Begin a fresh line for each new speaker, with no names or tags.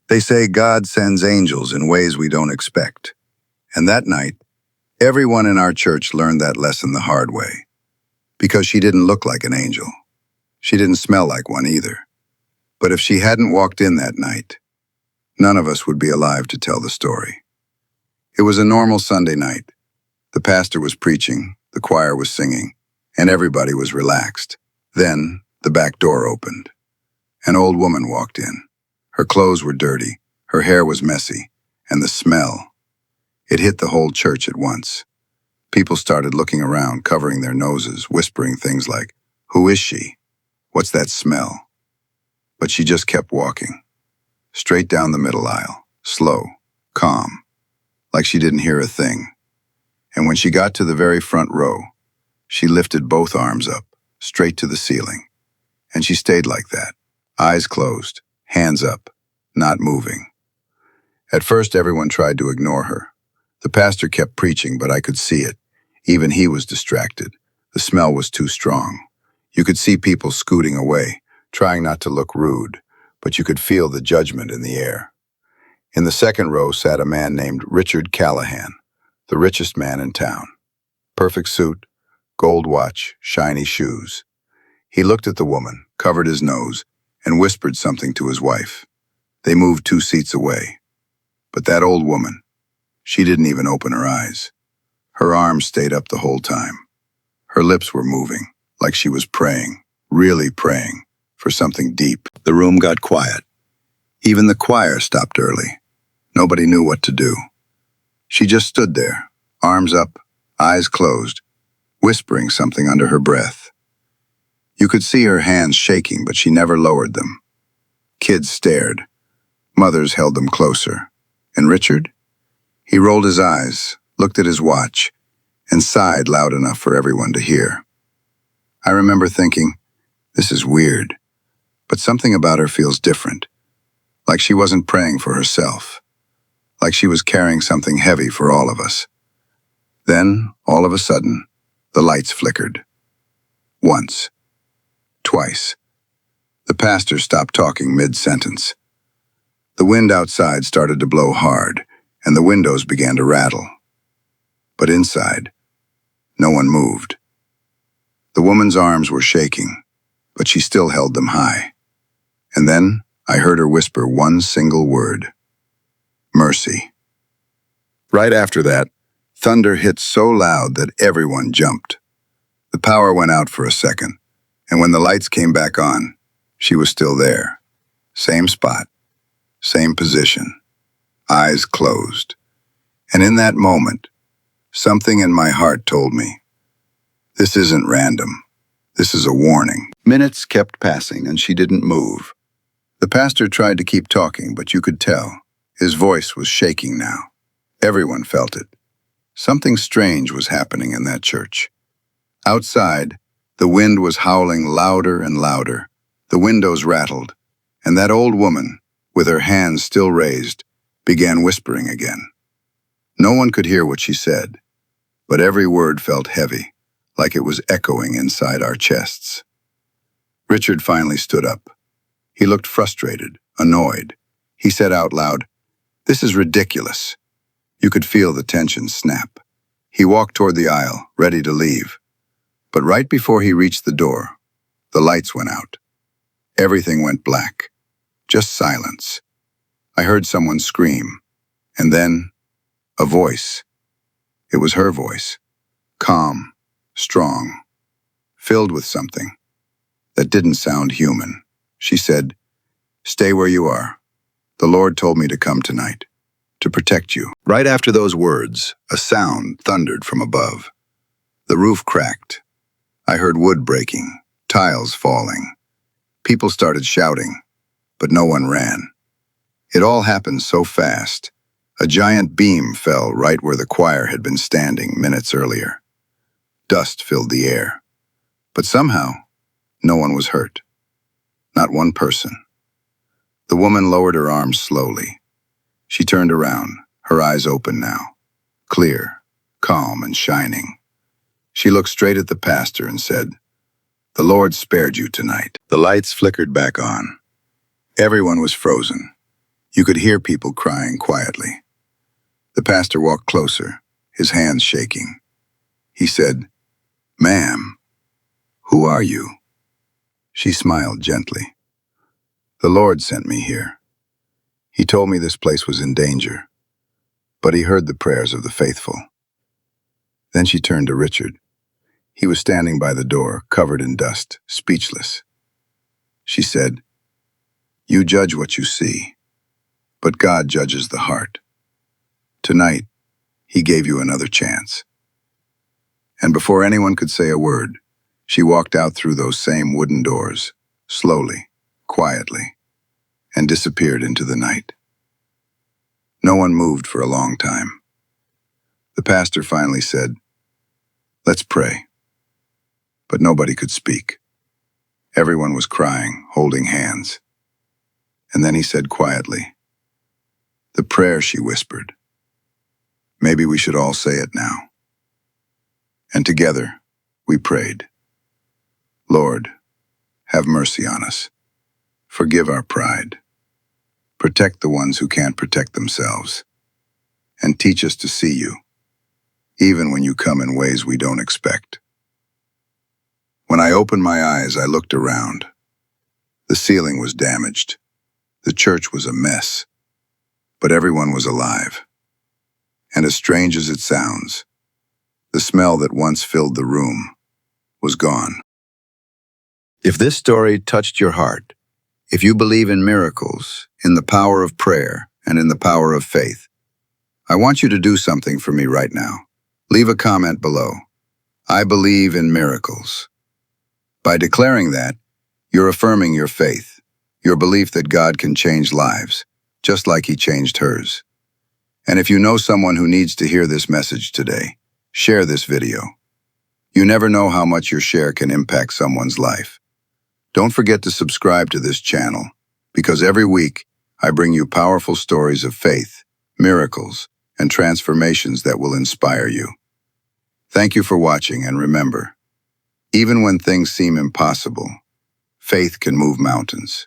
They say God sends angels in ways we don't expect. And that night, everyone in our church learned that lesson the hard way. Because she didn't look like an angel. She didn't smell like one either. But if she hadn't walked in that night, none of us would be alive to tell the story. It was a normal Sunday night. The pastor was preaching, the choir was singing, and everybody was relaxed. Then, the back door opened. An old woman walked in. Her clothes were dirty, her hair was messy, and the smell. It hit the whole church at once. People started looking around, covering their noses, whispering things like, "Who is she? What's that smell?" But she just kept walking. Straight down the middle aisle, slow, calm, like she didn't hear a thing. And when she got to the very front row, she lifted both arms up, straight to the ceiling. And she stayed like that, eyes closed, hands up, not moving. At first, everyone tried to ignore her. The pastor kept preaching, but I could see it. Even he was distracted. The smell was too strong. You could see people scooting away, trying not to look rude, but you could feel the judgment in the air. In the second row sat a man named Richard Callahan, the richest man in town. Perfect suit, gold watch, shiny shoes. He looked at the woman, covered his nose, and whispered something to his wife. They moved 2 seats away. But that old woman, she didn't even open her eyes. Her arms stayed up the whole time. Her lips were moving, like she was praying, really praying, for something deep. The room got quiet. Even the choir stopped early. Nobody knew what to do. She just stood there, arms up, eyes closed, whispering something under her breath. You could see her hands shaking, but she never lowered them. Kids stared. Mothers held them closer. And Richard? He rolled his eyes, looked at his watch, and sighed loud enough for everyone to hear. I remember thinking, this is weird, but something about her feels different. Like she wasn't praying for herself. Like she was carrying something heavy for all of us. Then, all of a sudden, the lights flickered. Once. Twice. The pastor stopped talking mid-sentence. The wind outside started to blow hard, and the windows began to rattle. But inside, no one moved. The woman's arms were shaking, but she still held them high. And then I heard her whisper one single word. Mercy. Right after that, thunder hit so loud that everyone jumped. The power went out for a second, and when the lights came back on, she was still there. Same spot, same position, eyes closed. And in that moment, something in my heart told me, this isn't random. This is a warning. Minutes kept passing and she didn't move. The pastor tried to keep talking, but you could tell. His voice was shaking now. Everyone felt it. Something strange was happening in that church. Outside, the wind was howling louder and louder. The windows rattled, and that old woman, with her hands still raised, began whispering again. No one could hear what she said, but every word felt heavy, like it was echoing inside our chests. Richard finally stood up. He looked frustrated, annoyed. He said out loud, "This is ridiculous." You could feel the tension snap. He walked toward the aisle, ready to leave. But right before he reached the door, the lights went out. Everything went black. Just silence. I heard someone scream, and then a voice. It was her voice. Calm, strong, filled with something that didn't sound human. She said, "Stay where you are. The Lord told me to come tonight, to protect you." Right after those words, a sound thundered from above. The roof cracked. I heard wood breaking, tiles falling. People started shouting, but no one ran. It all happened so fast. A giant beam fell right where the choir had been standing minutes earlier. Dust filled the air. But somehow, no one was hurt. Not one person. The woman lowered her arms slowly. She turned around, her eyes open now, clear, calm, and shining. She looked straight at the pastor and said, "The Lord spared you tonight." The lights flickered back on. Everyone was frozen. You could hear people crying quietly. The pastor walked closer, his hands shaking. He said, "Ma'am, who are you?" She smiled gently. "The Lord sent me here. He told me this place was in danger, but he heard the prayers of the faithful." Then she turned to Richard. He was standing by the door, covered in dust, speechless. She said, "You judge what you see, but God judges the heart. Tonight, he gave you another chance." And before anyone could say a word, she walked out through those same wooden doors, slowly, quietly, and disappeared into the night. No one moved for a long time. The pastor finally said, "Let's pray." But nobody could speak. Everyone was crying, holding hands. And then he said quietly, "The prayer," she whispered. "Maybe we should all say it now." And together, we prayed. "Lord, have mercy on us. Forgive our pride. Protect the ones who can't protect themselves. And teach us to see you, even when you come in ways we don't expect." When I opened my eyes, I looked around. The ceiling was damaged. The church was a mess. But everyone was alive. And as strange as it sounds, the smell that once filled the room was gone. If this story touched your heart, if you believe in miracles, in the power of prayer, and in the power of faith, I want you to do something for me right now. Leave a comment below. I believe in miracles. By declaring that, you're affirming your faith, your belief that God can change lives, just like he changed hers. And if you know someone who needs to hear this message today, share this video. You never know how much your share can impact someone's life. Don't forget to subscribe to this channel, because every week I bring you powerful stories of faith, miracles, and transformations that will inspire you. Thank you for watching, and remember, even when things seem impossible, faith can move mountains.